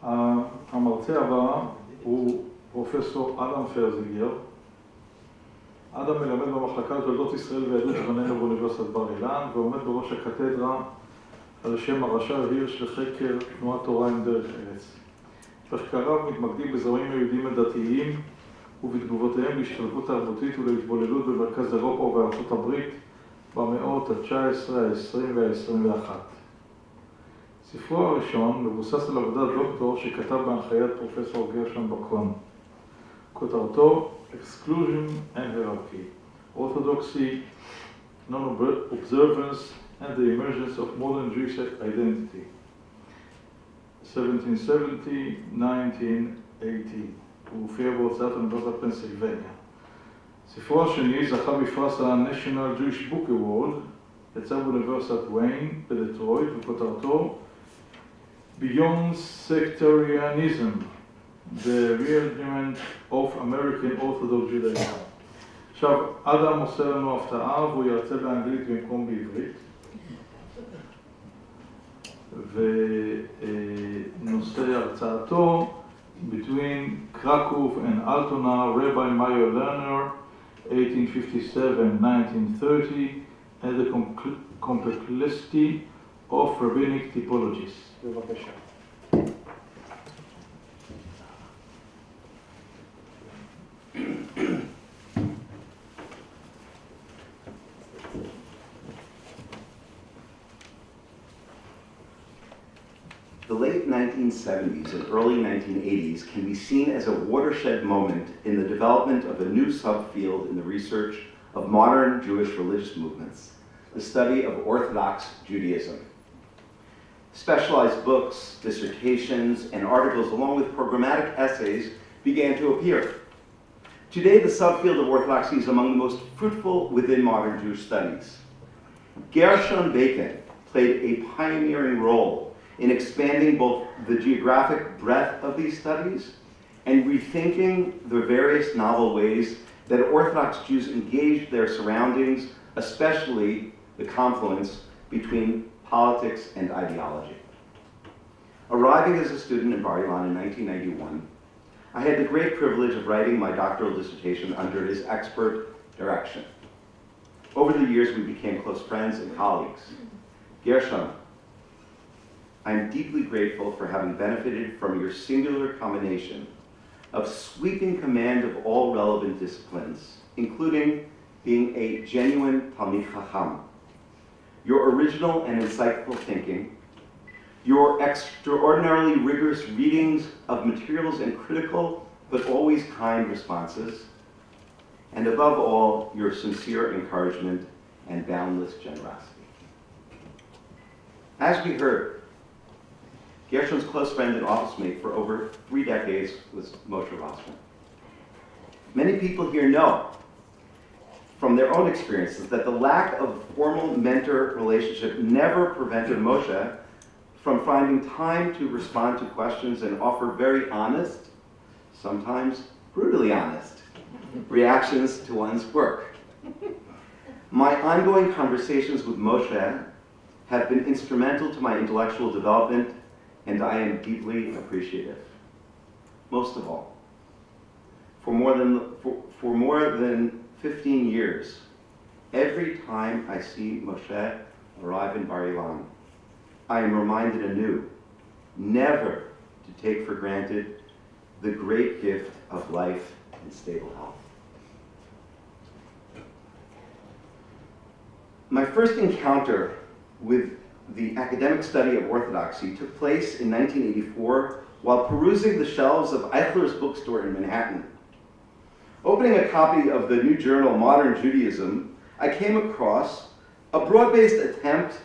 המרצה הבא הוא פרופסור אדם פרזיגר. אדם מלמד במחלקה לתולדות ישראל ויהדות רבנינו באוניברסיטת בר-אילן, ועומד בראש הקתדרה על שם הרש"ר הירש לחקר תנועת תורה עם דרך ארץ. מחקריו מתמקדים בזרמים היהודיים הדתיים ובתגובותיהם להשתלבות תרבותית ולהתבוללות במרכז אירופה ובארצות הברית במאות ה-19, ה-20 וה-21. ספרו הראשון מבוסס על עבודת דוקטור שכתב בהנחיית פרופסור גרשון בקון. כותרתו Exclusion and Hierarchy, Orthodoxy, Non-Observance and the Emergence of Modern Jewish Identity, 1770-1980. הוא הופיע בהוצאת אוניברסיטת פנסילבניה. ספרו השני זכה בפרס ה-National Jewish Book Award, יצא באוניברסיטת ויין בדטרויט, וכותרתו Beyond Sectarianism, The Reargument of American Orthodox Judaism. עכשיו, אדם עושה לנו הפתעה, והוא ירצה באנגלית במקום בעברית. ונושא הרצאתו, Between Krakow and Altona, Rabbi Maier Lerner, 1857-1930, and the complexity of Rabbinic Typologies. בבקשה. The late 1970s and early 1980s can be seen as a watershed moment in the development of a new subfield in the research of modern Jewish religious movements, the study of Orthodox Judaism. Specialized books, dissertations, and articles, along with programmatic essays, began to appear. Today, the subfield of Orthodoxy is among the most fruitful within modern Jewish studies. Gershon Bacon played a pioneering role in expanding both the geographic breadth of these studies and rethinking the various novel ways that Orthodox Jews engaged their surroundings, especially the confluence between politics and ideology. Arriving as a student in Bar-Ilan in 1991, I had the great privilege of writing my doctoral dissertation under his expert direction. Over the years, we became close friends and colleagues. Gershon, I am deeply grateful for having benefited from your singular combination of sweeping command of all relevant disciplines, including being a genuine Talmid Chacham, your original and insightful thinking, your extraordinarily rigorous readings of materials and critical but always kind responses, and above all, your sincere encouragement and boundless generosity. As we heard, Gershon's close friend and office mate for over 3 decades was Moshe Rossman. Many people here know from their own experiences that the lack of formal mentor relationship never prevented Moshe from finding time to respond to questions and offer very honest, sometimes brutally honest, reactions to one's work. My ongoing conversations with Moshe have been instrumental to my intellectual development, and I am deeply appreciative. Most of all, for more than 15 years, every time I see Moshe arrive in Bar-Ilan, I am reminded anew never to take for granted the great gift of life and stable health. My first encounter with the academic study of Orthodoxy took place in 1984 while perusing the shelves of Eichler's bookstore in Manhattan. Opening a copy of the new journal Modern Judaism, I came across a broad-based attempt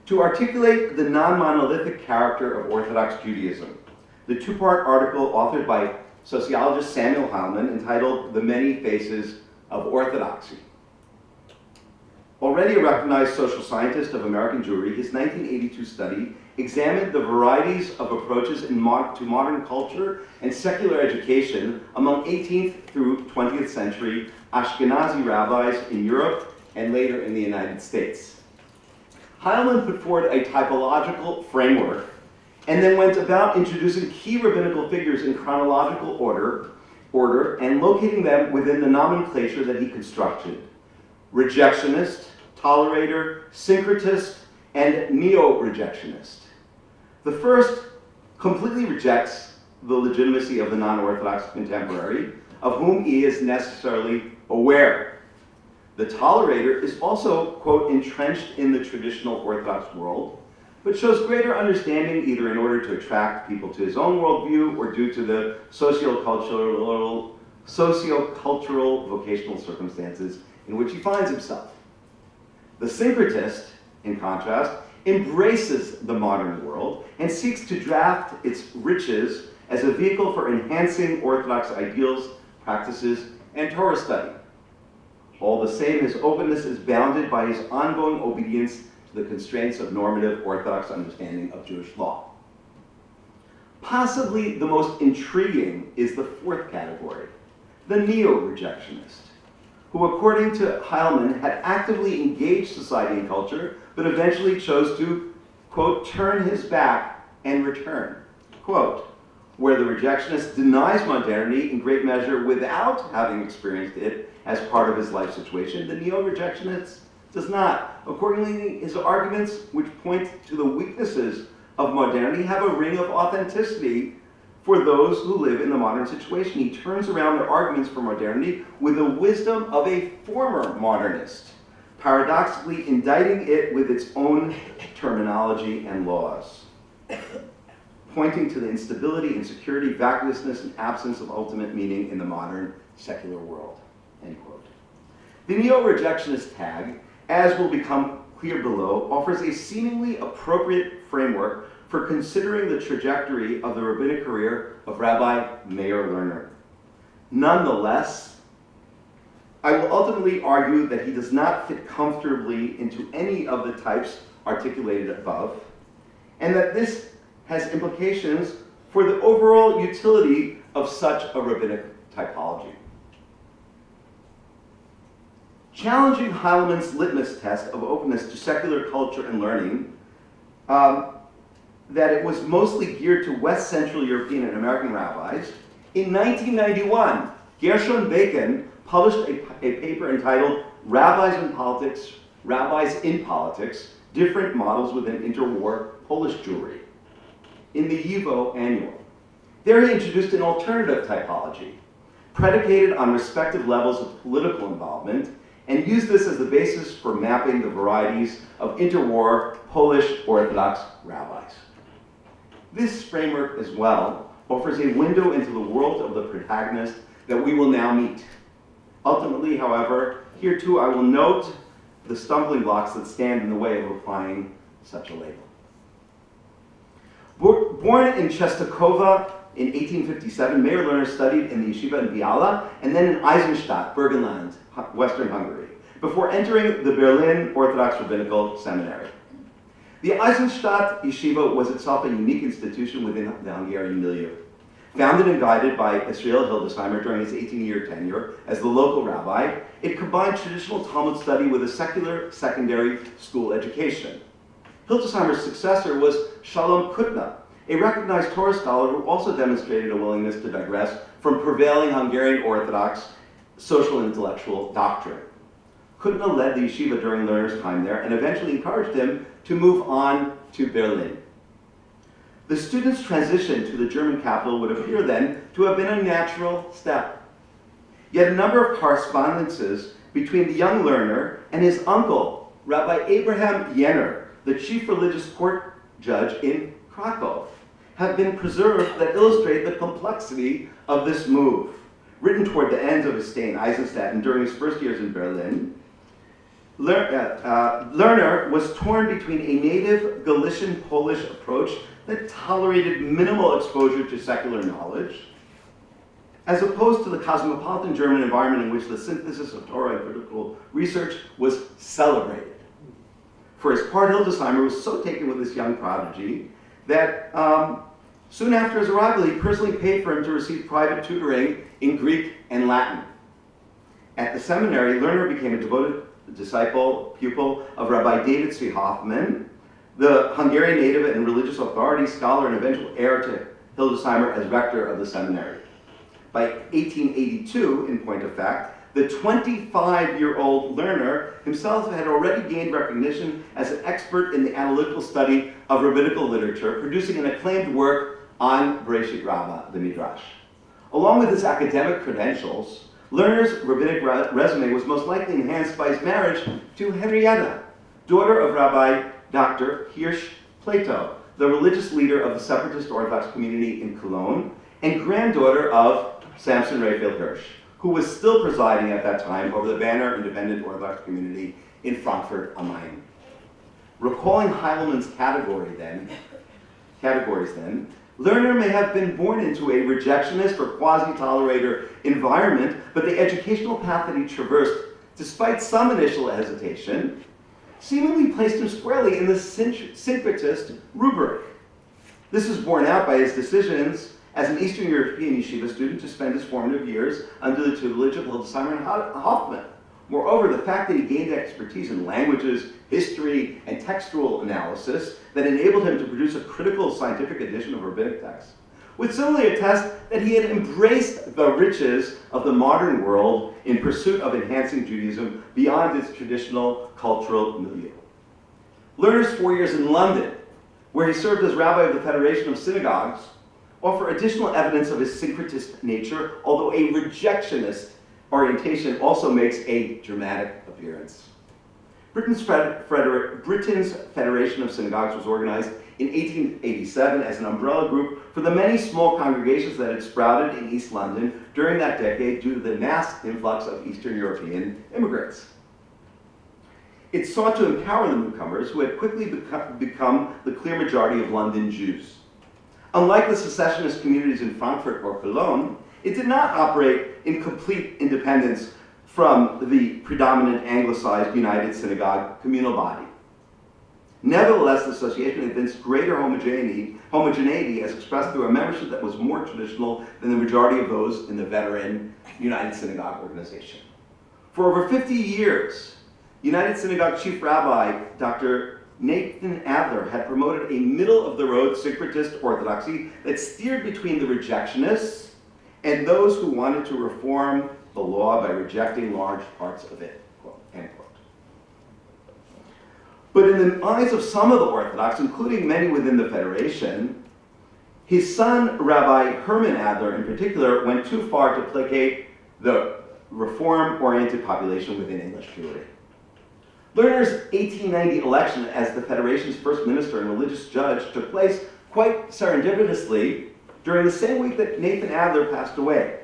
to articulate the non-monolithic character of Orthodox Judaism, the 2-part article authored by sociologist Samuel Heilman entitled The Many Faces of Orthodoxy. Already a recognized social scientist of American Jewry, his 1982 study examined the varieties of approaches to modern culture and secular education among 18th through 20th century Ashkenazi rabbis in Europe and later in the United States. Heilman put forward a typological framework and then went about introducing key rabbinical figures in chronological order and locating them within the nomenclature that he constructed: rejectionist, tolerator, syncretist, and neo-rejectionist. The first completely rejects the legitimacy of the non-Orthodox contemporary, of whom he is necessarily aware. The tolerator is also, quote, entrenched in the traditional Orthodox world, but shows greater understanding either in order to attract people to his own worldview or due to the socio-cultural vocational circumstances in which he finds himself. The syncretist, in contrast, embraces the modern world and seeks to draft its riches as a vehicle for enhancing Orthodox ideals, practices, and Torah study. All the same, his openness is bounded by his ongoing obedience to the constraints of normative Orthodox understanding of Jewish law. Possibly the most intriguing is the fourth category, the neo-rejectionist, who, according to Heilman, had actively engaged society and culture, but eventually chose to, quote, turn his back and return, quote, where the rejectionist denies modernity in great measure without having experienced it as part of his life situation. The neo-rejectionist does not. Accordingly, his arguments, which point to the weaknesses of modernity, have a ring of authenticity for those who live in the modern situation. He turns around their arguments for modernity with the wisdom of a former modernist, paradoxically indicting it with its own terminology and laws, pointing to the instability, insecurity, vacuousness, and absence of ultimate meaning in the modern secular world, end quote. The neo-rejectionist tag, as will become clear below, offers a seemingly appropriate framework for considering the trajectory of the rabbinic career of Rabbi Maier Lerner. Nonetheless, I will ultimately argue that he does not fit comfortably into any of the types articulated above, and that this has implications for the overall utility of such a rabbinic typology. Challenging Heilman's litmus test of openness to secular culture and learning, that it was mostly geared to West Central European and American rabbis, in 1991, Gershon Bacon published a paper entitled Rabbis in Politics, Different Models Within Interwar Polish Jewry, in the YIVO Annual. There he introduced an alternative typology, predicated on respective levels of political involvement, and used this as the basis for mapping the varieties of interwar Polish Orthodox rabbis. This framework as well offers a window into the world of the protagonist that we will now meet. Ultimately, however, here too I will note the stumbling blocks that stand in the way of applying such a label. Born in Czestochowa in 1857, Maier Lerner studied in the yeshiva in Biala and then in Eisenstadt, Burgenland, Western Hungary, before entering the Berlin Orthodox Rabbinical Seminary. The Eisenstadt yeshiva was itself a unique institution within the Hungarian milieu. Founded and guided by Israel Hildesheimer during his 18-year tenure as the local rabbi, it combined traditional Talmud study with a secular secondary school education. Hildesheimer's successor was Shalom Kutna, a recognized Torah scholar who also demonstrated a willingness to digress from prevailing Hungarian Orthodox social and intellectual doctrine. Kutna led the yeshiva during Lerner's time there and eventually encouraged him to move on to Berlin. The student's transition to the German capital would appear then to have been a natural step. Yet a number of correspondences between the young Lerner and his uncle, Rabbi Abraham Jenner, the chief religious court judge in Krakow, have been preserved that illustrate the complexity of this move. Written toward the end of his stay in Eisenstadt and during his first years in Berlin, Lerner was torn between a native Galician Polish approach that tolerated minimal exposure to secular knowledge, as opposed to the cosmopolitan German environment in which the synthesis of Torah and critical research was celebrated. For his part, Hildesheimer was so taken with this young prodigy that soon after his arrival, he personally paid for him to receive private tutoring in Greek and Latin. At the seminary, Lerner became a devoted pupil of Rabbi David C. Hoffman, the Hungarian native and religious authority, scholar, and eventual heir to Hildesheimer as rector of the seminary. By 1882, in point of fact, the 25-year-old Lerner himself had already gained recognition as an expert in the analytical study of rabbinical literature, producing an acclaimed work on Bereshit Rabbah, the Midrash. Along with his academic credentials, Lerner's rabbinic resume was most likely enhanced by his marriage to Henrietta, daughter of Rabbi Dr. Hirsch Plato, the religious leader of the separatist Orthodox community in Cologne, and granddaughter of Samson Raphael Hirsch, who was still presiding at that time over the Banner Independent Orthodox community in Frankfurt am Main. Recalling Heilmann's categories then, Lerner may have been born into a rejectionist or quasi-tolerator environment, but the educational path that he traversed, despite some initial hesitation, seemingly placed him squarely in the syncretist rubric. This is borne out by his decisions as an Eastern European yeshiva student to spend his formative years under the tutelage of Hildesheimer and Hoffman. Moreover, the fact that he gained expertise in languages, history, and textual analysis that enabled him to produce a critical scientific edition of rabbinic texts would similarly attest that he had embraced the riches of the modern world in pursuit of enhancing Judaism beyond its traditional cultural milieu. Lerner's 4 years in London, where he served as rabbi of the Federation of Synagogues, offer additional evidence of his syncretist nature, although a rejectionist orientation also makes a dramatic appearance. Britain's Federation of Synagogues was organized in 1887 as an umbrella group for the many small congregations that had sprouted in East London during that decade due to the mass influx of Eastern European immigrants. It sought to empower the newcomers who had quickly become the clear majority of London Jews. Unlike the secessionist communities in Frankfurt or Cologne, it did not operate in complete independence from the predominant anglicized United Synagogue communal body. Nevertheless, the association evinced greater homogeneity as expressed through a membership that was more traditional than the majority of those in the veteran United Synagogue organization. For over 50 years, United Synagogue Chief Rabbi Dr. Nathan Adler had promoted a middle-of-the-road syncretist orthodoxy that steered between the rejectionists and those who wanted to reform the law by rejecting large parts of it, quote, end quote. But in the eyes of some of the Orthodox, including many within the Federation, his son, Rabbi Herman Adler in particular, went too far to placate the reform-oriented population within English Jewry. Lerner's 1890 election as the Federation's first minister and religious judge took place quite serendipitously during the same week that Nathan Adler passed away.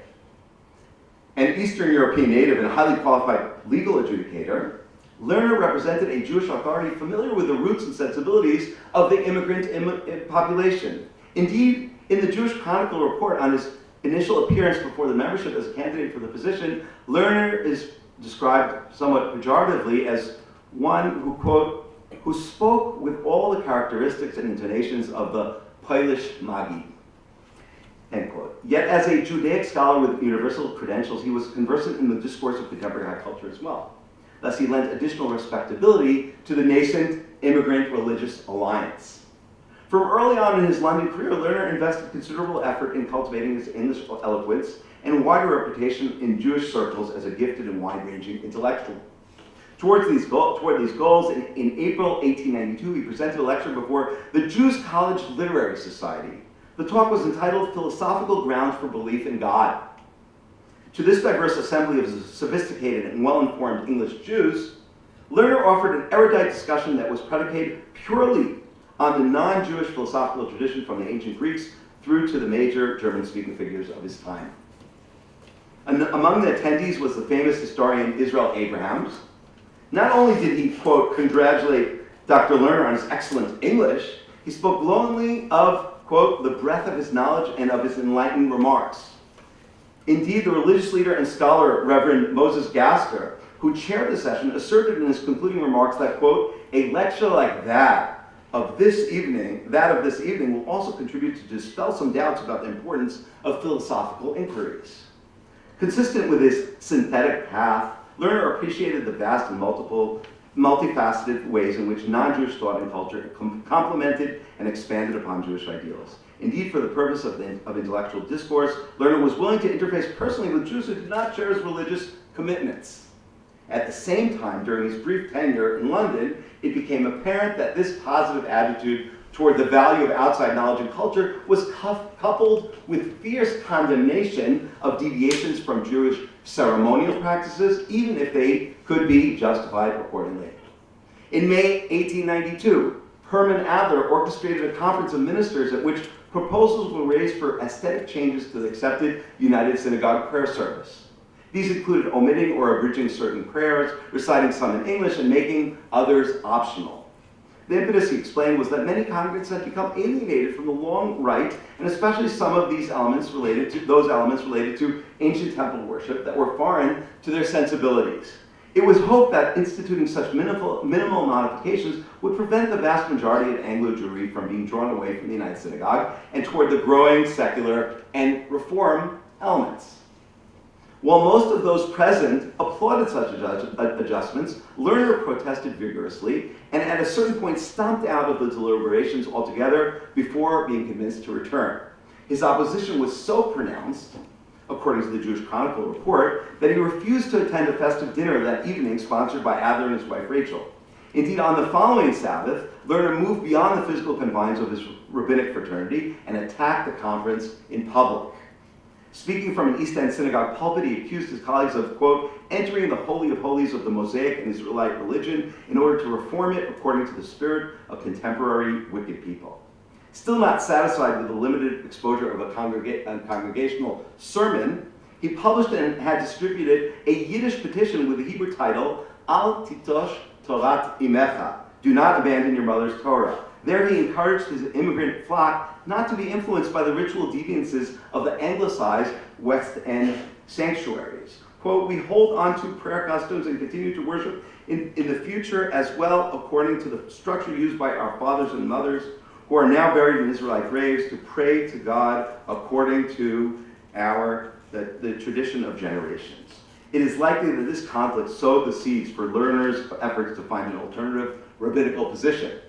An Eastern European native and a highly qualified legal adjudicator, Lerner represented a Jewish authority familiar with the roots and sensibilities of the immigrant population. Indeed, in the Jewish Chronicle report on his initial appearance before the membership as a candidate for the position, Lerner is described somewhat pejoratively as one who, quote, who spoke with all the characteristics and intonations of the Polish Magi, end quote. Yet as a Judaic scholar with universal credentials, he was conversant in the discourse of contemporary high culture as well. Thus, he lent additional respectability to the nascent immigrant religious alliance. From early on in his London career, Lerner invested considerable effort in cultivating his English eloquence and wider reputation in Jewish circles as a gifted and wide-ranging intellectual. Toward these goals, in April 1892, he presented a lecture before the Jews College Literary Society. The talk was entitled Philosophical Grounds for Belief in God. To this diverse assembly of sophisticated and well-informed English Jews, Lerner offered an erudite discussion that was predicated purely on the non-Jewish philosophical tradition from the ancient Greeks through to the major German-speaking figures of his time. And among the attendees was the famous historian Israel Abrahams. Not only did he, quote, congratulate Dr. Lerner on his excellent English, he spoke glowingly of, quote, the breadth of his knowledge and of his enlightened remarks. Indeed, the religious leader and scholar, Reverend Moses Gaster, who chaired the session, asserted in his concluding remarks that, quote, a lecture like that of this evening will also contribute to dispel some doubts about the importance of philosophical inquiries. Consistent with his synthetic path, Lerner appreciated the vast and multifaceted ways in which non-Jewish thought and culture complemented and expanded upon Jewish ideals. Indeed, for the purpose of intellectual discourse, Lerner was willing to interface personally with Jews who did not share his religious commitments. At the same time, during his brief tenure in London, it became apparent that this positive attitude toward the value of outside knowledge and culture was coupled with fierce condemnation of deviations from Jewish ceremonial practices, even if they could be justified accordingly. In May 1892, Herman Adler orchestrated a conference of ministers at which proposals were raised for aesthetic changes to the accepted United Synagogue prayer service. These included omitting or abridging certain prayers, reciting some in English, and making others optional. The impetus, he explained, was that many congregants had become alienated from the long rite, and especially some of those elements related to ancient temple worship that were foreign to their sensibilities. It was hoped that instituting such minimal modifications would prevent the vast majority of Anglo-Jewry from being drawn away from the United Synagogue and toward the growing secular and reform elements. While most of those present applauded such adjustments, Lerner protested vigorously and at a certain point stomped out of the deliberations altogether before being convinced to return. His opposition was so pronounced, according to the Jewish Chronicle report, that he refused to attend a festive dinner that evening sponsored by Adler and his wife Rachel. Indeed, on the following Sabbath, Lerner moved beyond the physical confines of his rabbinic fraternity and attacked the conference in public. Speaking from an East End synagogue pulpit, he accused his colleagues of, quote, entering the Holy of Holies of the Mosaic and Israelite religion in order to reform it according to the spirit of contemporary wicked people. Still not satisfied with the limited exposure of a congregational sermon, he published and had distributed a Yiddish petition with the Hebrew title, Al Titosh Torat Imecha, do not abandon your mother's Torah. There he encouraged his immigrant flock not to be influenced by the ritual deviances of the anglicized West End sanctuaries. Quote, we hold on to prayer customs and continue to worship in the future as well according to the structure used by our fathers and mothers who are now buried in Israelite graves to pray to God according to the tradition of generations. It is likely that this conflict sowed the seeds for Lerner's efforts to find an alternative rabbinical position,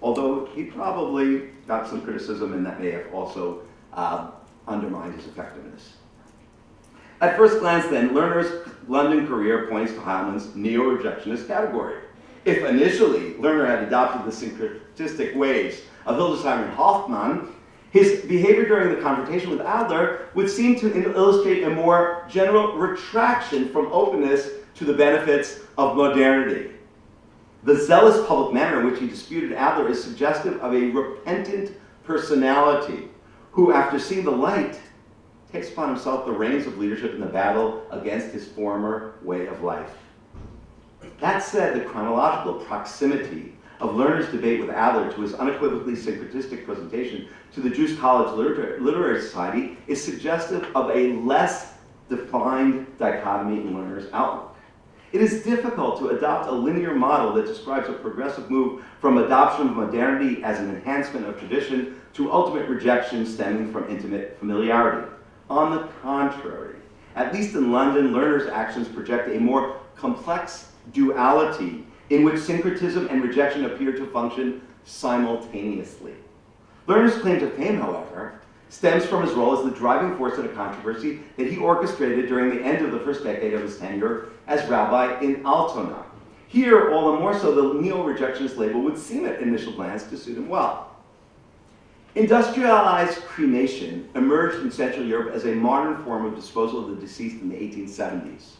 although he probably got some criticism and that may have also undermined his effectiveness. At first glance then, Lerner's London career points to Heilmann's neo-rejectionist category. If initially Lerner had adopted the syncretistic ways of Hildesheim and Hoffmann, his behavior during the confrontation with Adler would seem to illustrate a more general retraction from openness to the benefits of modernity. The zealous public manner in which he disputed Adler is suggestive of a repentant personality who, after seeing the light, takes upon himself the reins of leadership in the battle against his former way of life. That said, the chronological proximity of Lerner's debate with Adler to his unequivocally syncretistic presentation to the Jewish College Literary Society is suggestive of a less defined dichotomy in Lerner's outlook. It is difficult to adopt a linear model that describes a progressive move from adoption of modernity as an enhancement of tradition to ultimate rejection stemming from intimate familiarity. On the contrary, at least in London, Lerner's actions project a more complex duality in which syncretism and rejection appear to function simultaneously. Lerner's claim to fame, however, stems from his role as the driving force in a controversy that he orchestrated during the end of the first decade of his tenure as rabbi in Altona. Here, all the more so, the neo-rejectionist label would seem at initial glance to suit him well. Industrialized cremation emerged in Central Europe as a modern form of disposal of the deceased in the 1870s.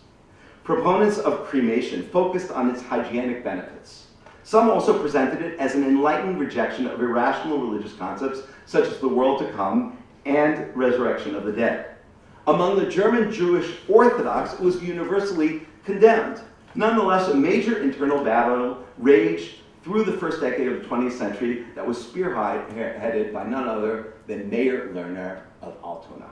Proponents of cremation focused on its hygienic benefits. Some also presented it as an enlightened rejection of irrational religious concepts such as the world to come and resurrection of the dead. Among the German Jewish Orthodox, it was universally condemned. Nonetheless, a major internal battle raged through the first decade of the 20th century that was spearheaded by none other than Maier Lerner of Altona.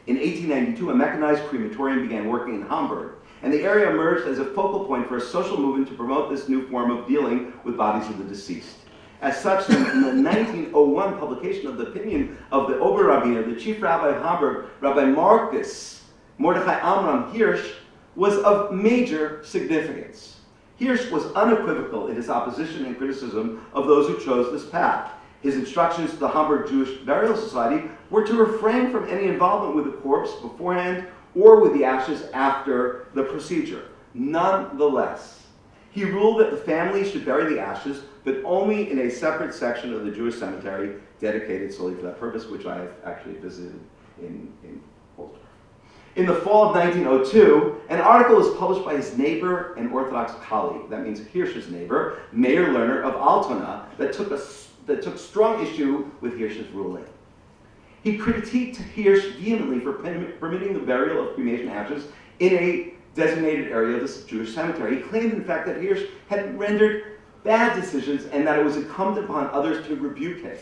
In 1892, a mechanized crematorium began working in Hamburg, and the area emerged as a focal point for a social movement to promote this new form of dealing with bodies of the deceased. As such, in the 1901 publication of the opinion of the Oberrabbiner, the chief rabbi of Hamburg, Rabbi Marcus Mordechai Amram Hirsch, was of major significance. Hirsch was unequivocal in his opposition and criticism of those who chose this path. His instructions to the Hamburg Jewish Burial Society were to refrain from any involvement with the corpse beforehand or with the ashes after the procedure. Nonetheless, he ruled that the family should bury the ashes, but only in a separate section of the Jewish cemetery dedicated solely for that purpose, which I have actually visited in Holzdorf. In the fall of 1902, an article was published by his neighbor and Orthodox colleague, that means Hirsch's neighbor, Maier Lerner of Altona, that took strong issue with Hirsch's ruling. He critiqued Hirsch vehemently for permitting the burial of cremation ashes in a designated area of the Jewish cemetery. He claimed, in fact, that Hirsch had rendered bad decisions and that it was incumbent upon others to rebuke him.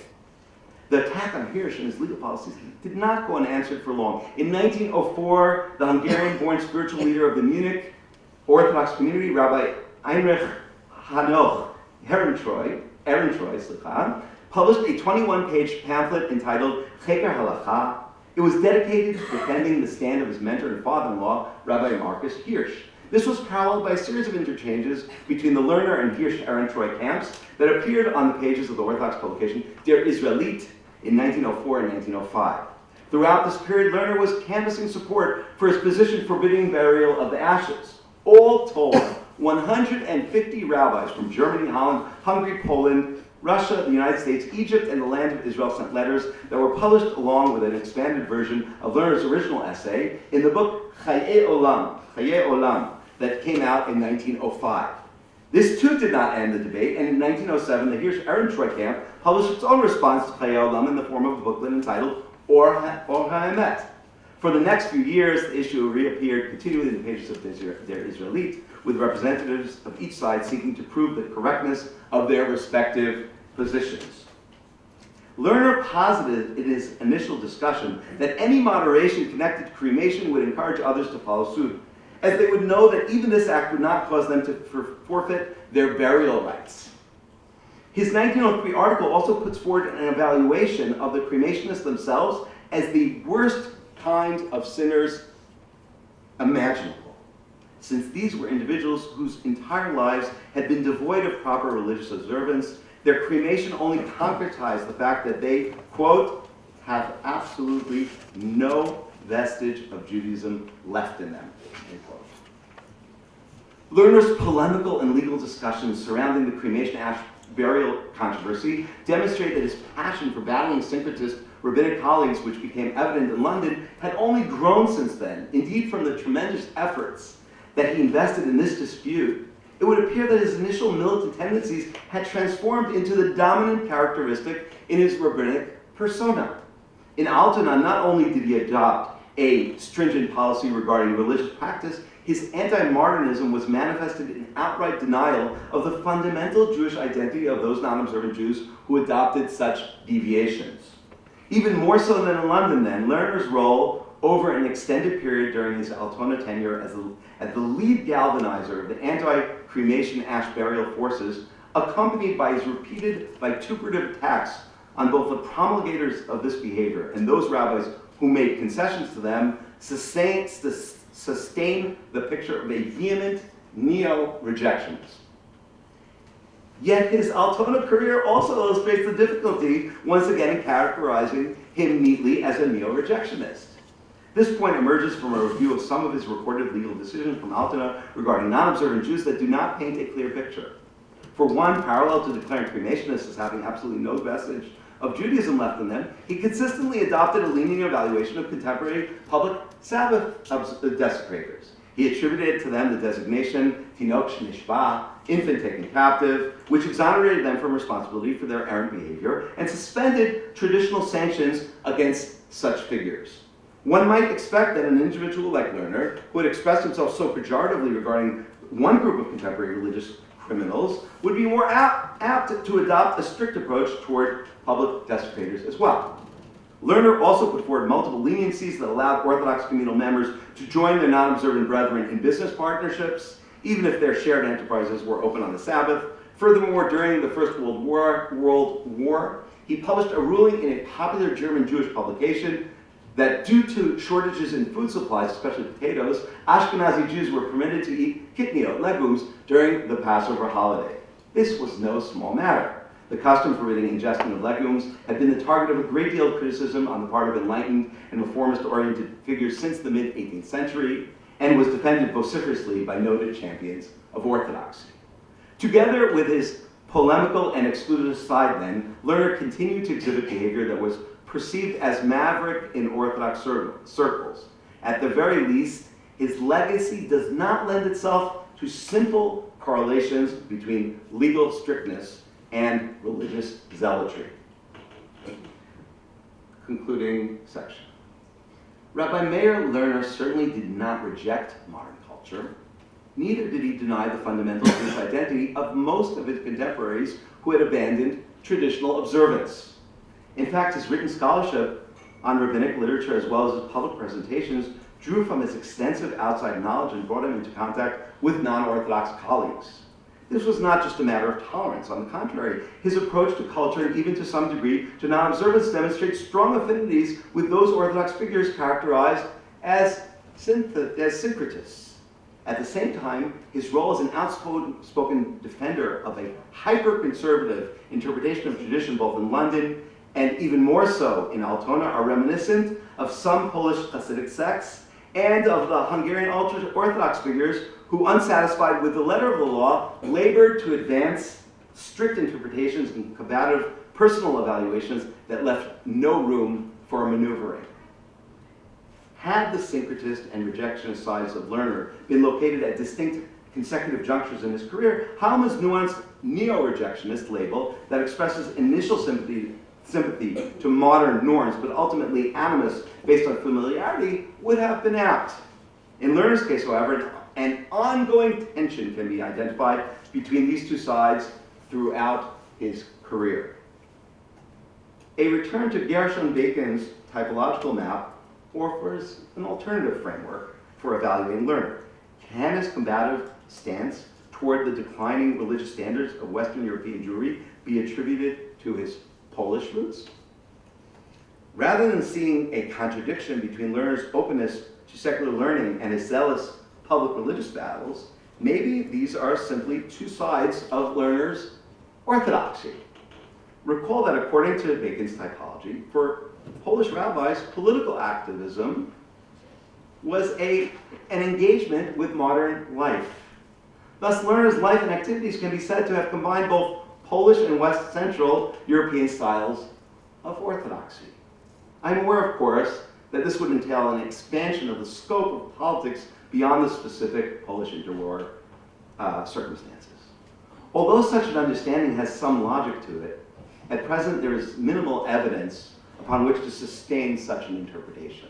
The attack on Hirsch and his legal policies did not go unanswered for long. In 1904, the Hungarian-born spiritual leader of the Munich Orthodox community, Rabbi Heinrich Hanoch Ehrentreu, published a 21-page pamphlet entitled Cheker Halacha. It was dedicated to defending the stand of his mentor and father-in-law, Rabbi Marcus Hirsch. This was paralleled by a series of interchanges between the Lerner and Hirsch-Ehrentreu camps that appeared on the pages of the Orthodox publication Der Israelit in 1904 and 1905. Throughout this period, Lerner was canvassing support for his position forbidding burial of the ashes. All told, 150 rabbis from Germany, Holland, Hungary, Poland, Russia, the United States, Egypt, and the land of Israel sent letters that were published along with an expanded version of Lerner's original essay in the book Chaye Olam, that came out in 1905. This too did not end the debate, and in 1907, the Hirsch-Ehrentreu camp published its own response to Chaye Olam in the form of a booklet entitled Or HaEmet. For the next few years, the issue reappeared continually in the pages of Der Israelit, with representatives of each side seeking to prove the correctness of their respective positions. Lerner posited in his initial discussion that any moderation connected to cremation would encourage others to follow suit, as they would know that even this act would not cause them to forfeit their burial rights. His 1903 article also puts forward an evaluation of the cremationists themselves as the worst kind of sinners imaginable, since these were individuals whose entire lives had been devoid of proper religious observance. Their cremation only concretized the fact that they, quote, have absolutely no vestige of Judaism left in them, end quote. Lerner's polemical and legal discussions surrounding the cremation ash burial controversy demonstrate that his passion for battling syncretist rabbinic colleagues, which became evident in London, had only grown since then. Indeed, from the tremendous efforts that he invested in this dispute, it would appear that his initial militant tendencies had transformed into the dominant characteristic in his rabbinic persona. In Altona, not only did he adopt a stringent policy regarding religious practice, his anti-modernism was manifested in outright denial of the fundamental Jewish identity of those non-observant Jews who adopted such deviations. Even more so than in London then, Lerner's role over an extended period during his Altona tenure as the lead galvanizer of the anti-cremation ash burial forces, accompanied by his repeated vituperative attacks on both the promulgators of this behavior and those rabbis who made concessions to them, sustain the picture of a vehement neo-rejectionist. Yet his Altona career also illustrates the difficulty, once again, in characterizing him neatly as a neo-rejectionist. This point emerges from a review of some of his recorded legal decisions from Altona regarding non-observant Jews that do not paint a clear picture. For one, parallel to declaring cremationists as having absolutely no vestige of Judaism left in them, he consistently adopted a lenient evaluation of contemporary public Sabbath desecrators. He attributed to them the designation Tinok Nishba, infant taken captive, which exonerated them from responsibility for their errant behavior and suspended traditional sanctions against such figures. One might expect that an individual like Lerner, who had expressed himself so pejoratively regarding one group of contemporary religious criminals, would be more apt to adopt a strict approach toward public desecrators as well. Lerner also put forward multiple leniencies that allowed Orthodox communal members to join their non-observant brethren in business partnerships, even if their shared enterprises were open on the Sabbath. Furthermore, during the First World War, he published a ruling in a popular German Jewish publication that due to shortages in food supplies, especially potatoes, Ashkenazi Jews were permitted to eat kitniot, legumes, during the Passover holiday. This was no small matter. The custom forbidding ingestion of legumes had been the target of a great deal of criticism on the part of enlightened and reformist-oriented figures since the mid-18th century, and was defended vociferously by noted champions of orthodoxy. Together with his polemical and exclusive side then, Lerner continued to exhibit behavior that was perceived as maverick in Orthodox circles. At the very least, his legacy does not lend itself to simple correlations between legal strictness and religious zealotry. Concluding section. Rabbi Maier Lerner certainly did not reject modern culture. Neither did he deny the fundamental Jewish identity of most of his contemporaries who had abandoned traditional observance. In fact, his written scholarship on rabbinic literature, as well as his public presentations, drew from his extensive outside knowledge and brought him into contact with non-Orthodox colleagues. This was not just a matter of tolerance. On the contrary, his approach to culture, and even to some degree to non-observance, demonstrates strong affinities with those Orthodox figures characterized as syncretists. At the same time, his role as an outspoken defender of a hyper-conservative interpretation of tradition, both in London and even more so in Altona, are reminiscent of some Polish Hasidic sects and of the Hungarian ultra-Orthodox figures who, unsatisfied with the letter of the law, labored to advance strict interpretations and combative personal evaluations that left no room for maneuvering. Had the syncretist and rejectionist sides of Lerner been located at distinct consecutive junctures in his career, Halma's nuanced neo-rejectionist label that expresses initial sympathy to modern norms, but ultimately animus based on familiarity, would have been apt. In Lerner's case, however, an ongoing tension can be identified between these two sides throughout his career. A return to Gershon Bacon's typological map offers an alternative framework for evaluating Lerner. Can his combative stance toward the declining religious standards of Western European Jewry be attributed to his Polish roots? Rather than seeing a contradiction between Lerner's openness to secular learning and his zealous public religious battles, maybe these are simply two sides of Lerner's orthodoxy. Recall that according to Bacon's typology, for Polish rabbis, political activism was an engagement with modern life. Thus, Lerner's life and activities can be said to have combined both Polish and West Central European styles of orthodoxy. I'm aware, of course, that this would entail an expansion of the scope of politics beyond the specific Polish interwar circumstances. Although such an understanding has some logic to it, at present there is minimal evidence upon which to sustain such an interpretation.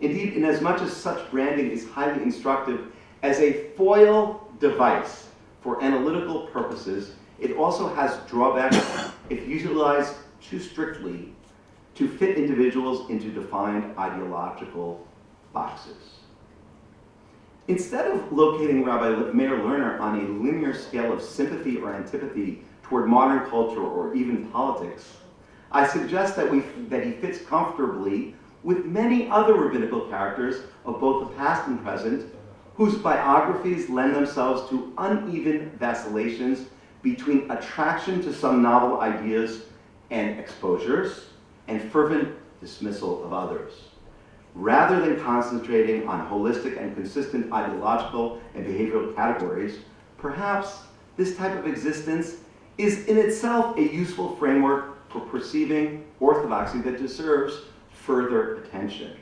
Indeed, inasmuch as such branding is highly instructive as a foil device for analytical purposes, it also has drawbacks if utilized too strictly to fit individuals into defined ideological boxes. Instead of locating Rabbi Maier Lerner on a linear scale of sympathy or antipathy toward modern culture or even politics, I suggest that he fits comfortably with many other rabbinical characters of both the past and present, whose biographies lend themselves to uneven vacillations between attraction to some novel ideas and exposures, and fervent dismissal of others. Rather than concentrating on holistic and consistent ideological and behavioral categories, perhaps this type of existence is in itself a useful framework for perceiving orthodoxy that deserves further attention.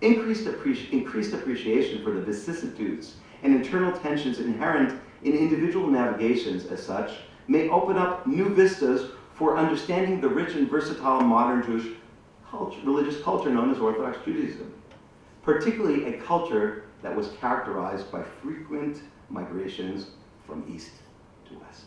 Increased appreciation for the vicissitudes and internal tensions inherent in individual navigations as such may open up new vistas for understanding the rich and versatile modern Jewish religious culture known as Orthodox Judaism, particularly a culture that was characterized by frequent migrations from east to west.